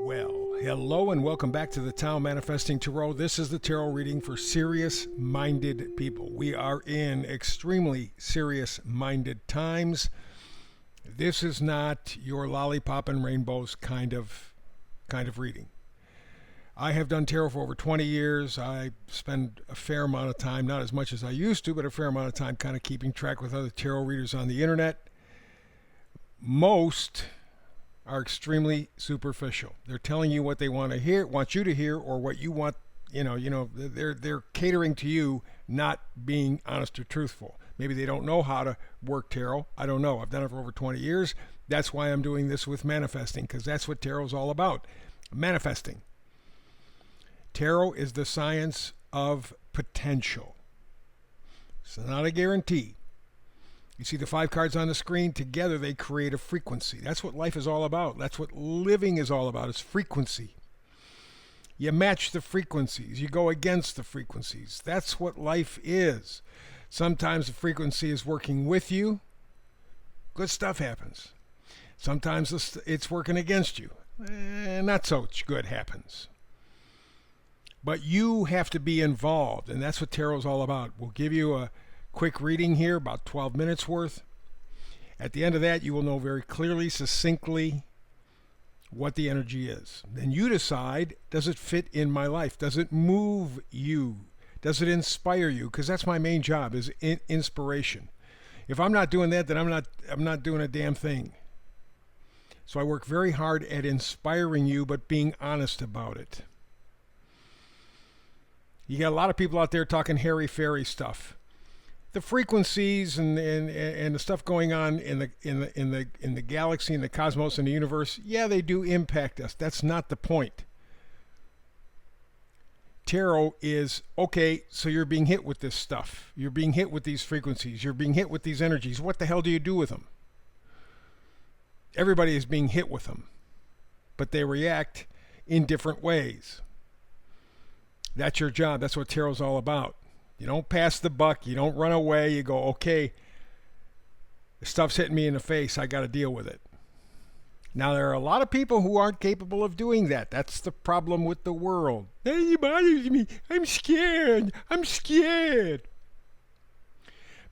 Well, hello and welcome back to the Tao Manifesting Tarot. This is the tarot reading for serious-minded people. We are in extremely serious-minded times. This is not your lollipop and rainbows kind of reading. I have done tarot for over 20 years. I spend a fair amount of time, not as much as I used to, but a fair amount of time kind of keeping track with other tarot readers on the internet. Most are extremely superficial. They're telling you what they want you to hear, or what you want. They're catering to you, not being honest or truthful. Maybe they don't know how to work tarot. I don't know. I've done it for over 20 years. That's why I'm doing this with manifesting, because that's what tarot is all about. Manifesting. Tarot is the science of potential. It's not a guarantee. You see the 5 cards on the screen? Together they create a frequency. That's what life is all about. That's what living is all about, is frequency. You match the frequencies. You go against the frequencies. That's what life is. Sometimes the frequency is working with you. Good stuff happens. Sometimes it's working against you. Not so good happens. But you have to be involved, and that's what tarot is all about. We'll give you a quick reading here, about 12 minutes worth. At the end of that, you will know very clearly, succinctly, what the energy is. Then you decide, does it fit in my life? Does it move you? Does it inspire you? Because that's my main job, is inspiration. If I'm not doing that, then I'm not doing a damn thing. So I work very hard at inspiring you, but being honest about it. You got a lot of people out there talking hairy-fairy stuff. The frequencies and the stuff going on in the galaxy, in the cosmos, in the universe, yeah, they do impact us. That's not the point. Tarot is, okay, so you're being hit with this stuff. You're being hit with these frequencies. You're being hit with these energies. What the hell do you do with them? Everybody is being hit with them, but they react in different ways. That's your job. That's what tarot's all about. You don't pass the buck. You don't run away. You go, okay, the stuff's hitting me in the face. I got to deal with it. Now, there are a lot of people who aren't capable of doing that. That's the problem with the world. It bothers me. I'm scared. I'm scared.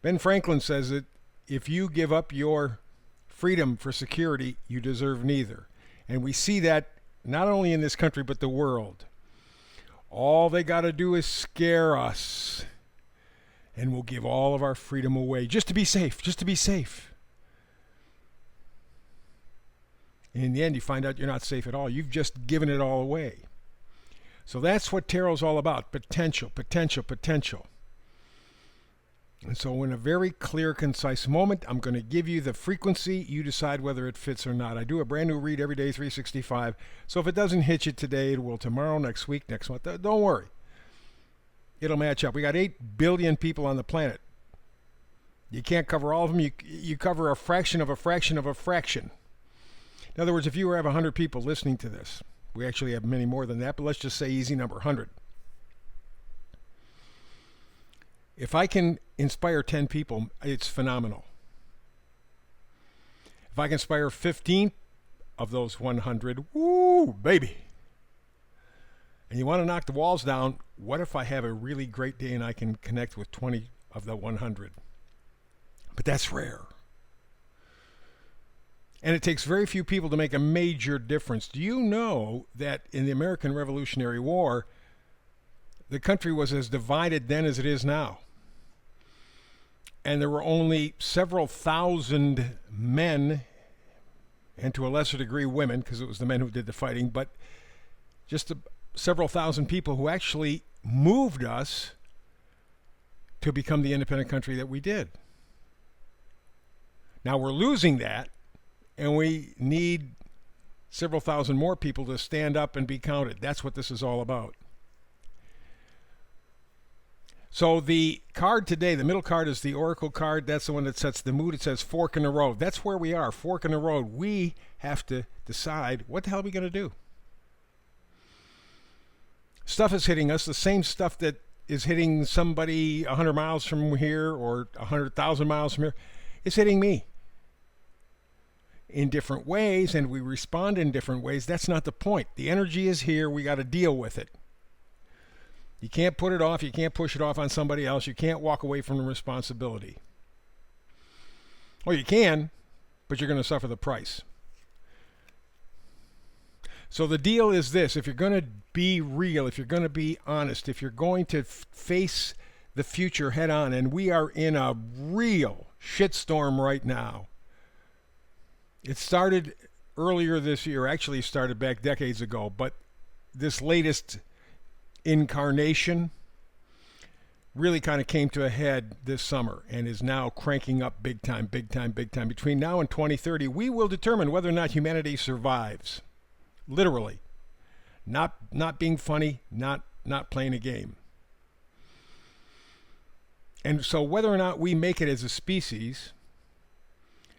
Ben Franklin says that if you give up your freedom for security, you deserve neither. And we see that not only in this country, but the world. All they got to do is scare us, and we'll give all of our freedom away just to be safe, just to be safe. And in the end, you find out you're not safe at all. You've just given it all away. So that's what tarot's all about, potential, potential, potential. And so in a very clear, concise moment, I'm going to give you the frequency. You decide whether it fits or not. I do a brand new read every day, 365. So if it doesn't hit you today, it will tomorrow, next week, next month. Don't worry. It'll match up. We got 8 billion people on the planet. You can't cover all of them. You cover a fraction of a fraction of a fraction. In other words, if you have 100 people listening to this, we actually have many more than that, but let's just say easy number, 100. If I can inspire 10 people, it's phenomenal. If I can inspire 15 of those 100, woo, baby. And you want to knock the walls down, what if I have a really great day and I can connect with 20 of the 100? But that's rare. And it takes very few people to make a major difference. Do you know that in the American Revolutionary War, the country was as divided then as it is now? And there were only several thousand men, and to a lesser degree women, because it was the men who did the fighting, but just several thousand people who actually moved us to become the independent country that we did. Now we're losing that, and we need several thousand more people to stand up and be counted. That's what this is all about. So the card today, the middle card, is the Oracle card. That's the one that sets the mood. It says fork in the road. That's where we are, fork in the road. We have to decide, what the hell are we going to do? Stuff is hitting us, the same stuff that is hitting somebody 100 miles from here or 100,000 miles from here. It's hitting me. in different ways and we respond in different ways. That's not the point. The energy is here. We got to deal with it. You can't put it off. You can't push it off on somebody else. You can't walk away from the responsibility. Well, you can, but you're going to suffer the price. So the deal is this: if you're going to be real, if you're going to be honest, if you're going to face the future head on, and we are in a real shitstorm right now. It started earlier this year, actually started back decades ago, but this latest incarnation really kind of came to a head this summer and is now cranking up big time, big time, big time. Between now and 2030, we will determine whether or not humanity survives. Literally. Not being funny, not playing a game. And so whether or not we make it as a species,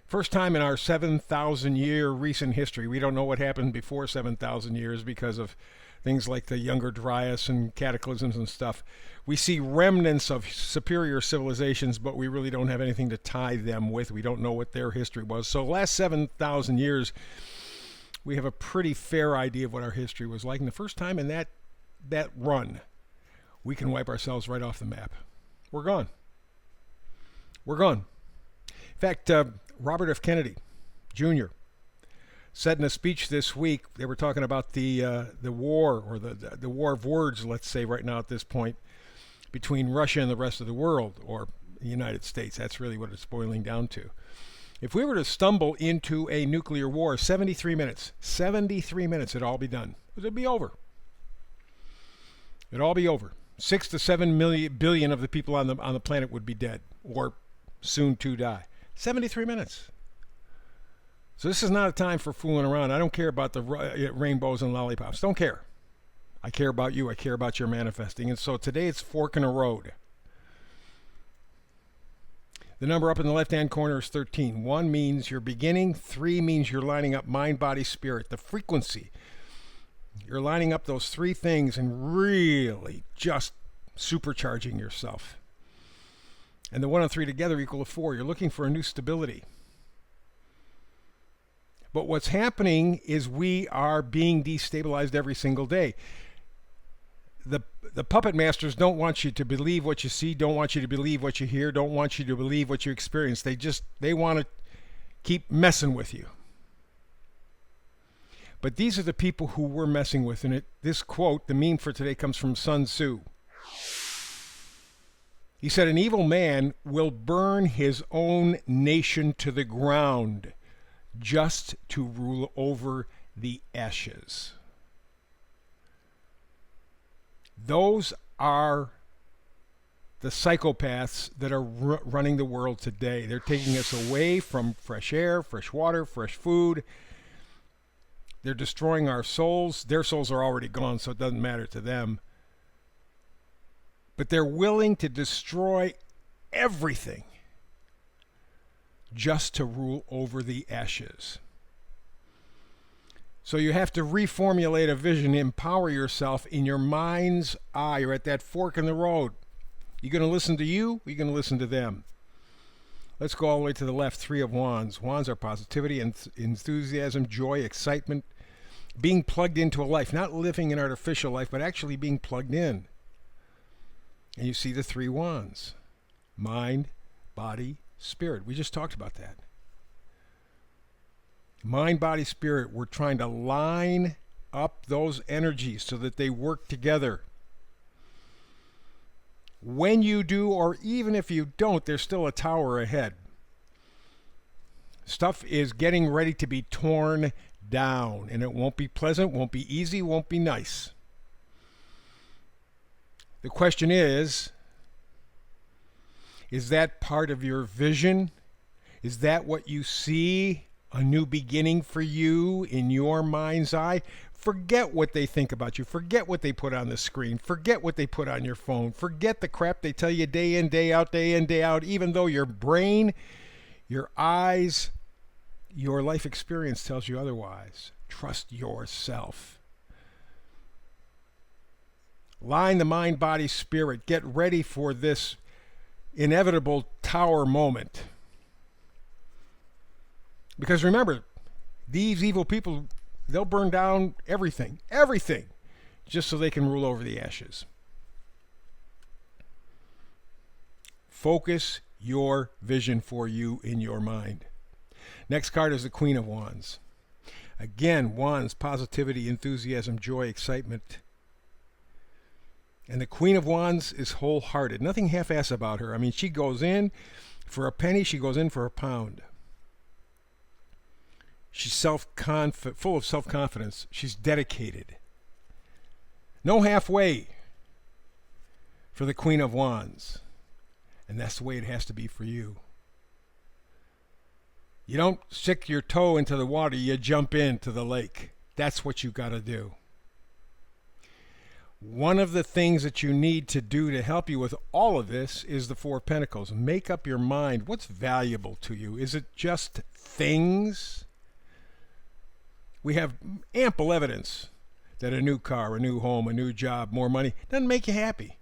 first time in our 7,000 year recent history, we don't know what happened before 7,000 years because of things like the Younger Dryas and cataclysms and stuff. We see remnants of superior civilizations, but we really don't have anything to tie them with. We don't know what their history was. So last 7,000 years, we have a pretty fair idea of what our history was like. And the first time in that run, we can wipe ourselves right off the map. We're gone. We're gone. In fact, Robert F. Kennedy Jr. said in a speech this week, they were talking about the war, or the war of words, let's say right now at this point, between Russia and the rest of the world, or the United States. That's really what it's boiling down to. If we were to stumble into a nuclear war, 73 minutes, it'd all be done. It'd be over. It'd all be over. 6 to 7 billion of the people on the planet would be dead, or soon to die. 73 minutes. So this is not a time for fooling around. I don't care about the rainbows and lollipops. Don't care. I care about you. I care about your manifesting. And so today it's fork in a road. The number up in the left-hand corner is 13. 1 means you're beginning. 3 means you're lining up mind, body, spirit. The frequency. You're lining up those 3 things and really just supercharging yourself. And the 1 and 3 together equal to 4. You're looking for a new stability. But what's happening is we are being destabilized every single day. The puppet masters don't want you to believe what you see, don't want you to believe what you hear, don't want you to believe what you experience. They want to keep messing with you. But these are the people who we're messing with. And this quote, the meme for today, comes from Sun Tzu. He said, "An evil man will burn his own nation to the ground just to rule over the ashes." Those are the psychopaths that are running the world today. They're taking us away from fresh air, fresh water, fresh food. They're destroying our souls. Their souls are already gone, so it doesn't matter to them. But they're willing to destroy everything just to rule over the ashes. So you have to reformulate a vision, empower yourself in your mind's eye. You're at that fork in the road. You going to listen to you? Or you going to listen to them? Let's go all the way to the left. 3 of Wands. Wands are positivity, enthusiasm, joy, excitement. Being plugged into a life. Not living an artificial life, but actually being plugged in. And you see the 3 Wands. Mind, body, spirit. We just talked about that. Mind, body, spirit. We're trying to line up those energies so that they work together. When you do, or even if you don't, there's still a tower ahead. Stuff is getting ready to be torn down, and it won't be pleasant, won't be easy, won't be nice. The question is that part of your vision? Is that what you see? A new beginning for you in your mind's eye? Forget what they think about you. Forget what they put on the screen. Forget what they put on your phone. Forget the crap they tell you day in, day out, even though your brain, your eyes, your life experience tells you otherwise. Trust yourself. Line the mind, body, spirit. Get ready for this inevitable tower moment. Because remember, These evil people, they'll burn down everything, everything, just so they can rule over the ashes. Focus your vision for you in your mind. Next card is the Queen of Wands. Again, wands, positivity, enthusiasm, joy, excitement. And the Queen of Wands is wholehearted. Nothing half-ass about her. I mean, she goes in for a penny, she goes in for a pound. She's full of self-confidence. She's dedicated. No halfway for the Queen of Wands. And that's the way it has to be for you. You don't stick your toe into the water, you jump into the lake. That's what you got to do. One of the things that you need to do to help you with all of this is the Four of Pentacles. Make up your mind. What's valuable to you? Is it just things? We have ample evidence that a new car, a new home, a new job, more money doesn't make you happy.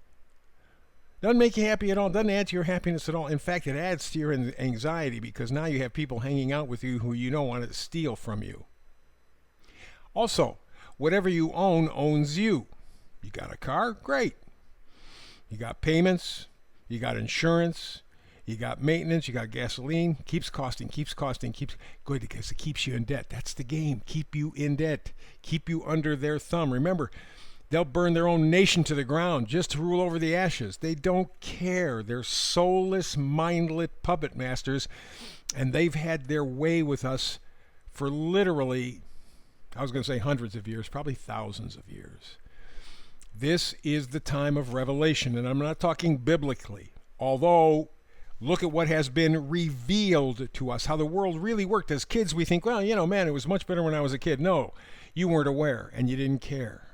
Doesn't make you happy at all. Doesn't add to your happiness at all. In fact, it adds to your anxiety because now you have people hanging out with you who you don't want to steal from you. Also, whatever you own owns you. You got a car? Great. You got payments. You got insurance. You got maintenance. You got gasoline. Keeps costing. Good, because it keeps you in debt. That's the game. Keep you in debt. Keep you under their thumb. Remember, they'll burn their own nation to the ground just to rule over the ashes. They don't care. They're soulless, mindless puppet masters, and they've had their way with us for literally, I was going to say hundreds of years, probably thousands of years. This is the time of revelation, and I'm not talking biblically, although look at what has been revealed to us, how the world really worked. As kids, we think, well, man, it was much better when I was a kid. No, you weren't aware, and you didn't care.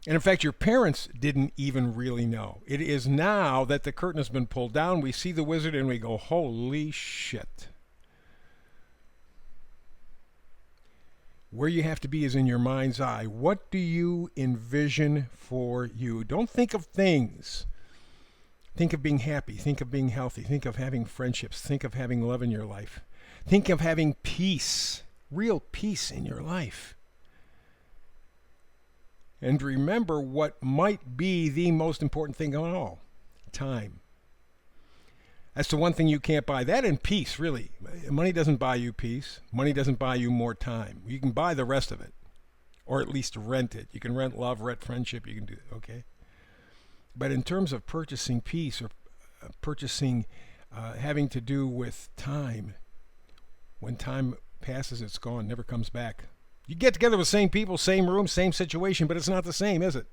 And in fact, your parents didn't even really know. It is now that the curtain has been pulled down, we see the wizard and we go, holy shit. Where you have to be is in your mind's eye. What do you envision for you? Don't think of things. Think of being happy. Think of being healthy. Think of having friendships. Think of having love in your life. Think of having peace, real peace in your life. And remember what might be the most important thing of all, time. That's the one thing you can't buy. That and peace, really. Money doesn't buy you peace. Money doesn't buy you more time. You can buy the rest of it, or at least rent it. You can rent love, rent friendship. You can do it, okay? But in terms of purchasing peace or purchasing having to do with time, when time passes, it's gone, never comes back. You get together with the same people, same room, same situation, but it's not the same, is it?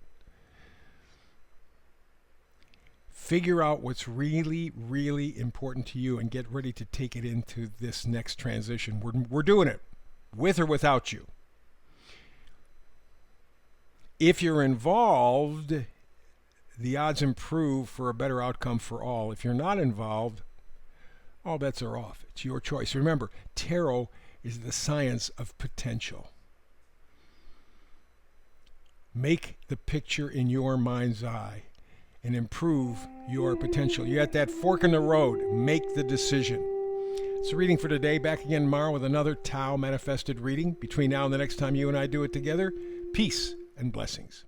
Figure out what's really, really important to you and get ready to take it into this next transition. We're doing it, with or without you. If you're involved, the odds improve for a better outcome for all. If you're not involved, all bets are off. It's your choice. Remember, tarot is the science of potential. Make the picture in your mind's eye and improve your potential. You're at that fork in the road. Make the decision. It's the reading for today. Back again tomorrow with another Tao manifested reading. Between now and the next time you and I do it together, peace and blessings.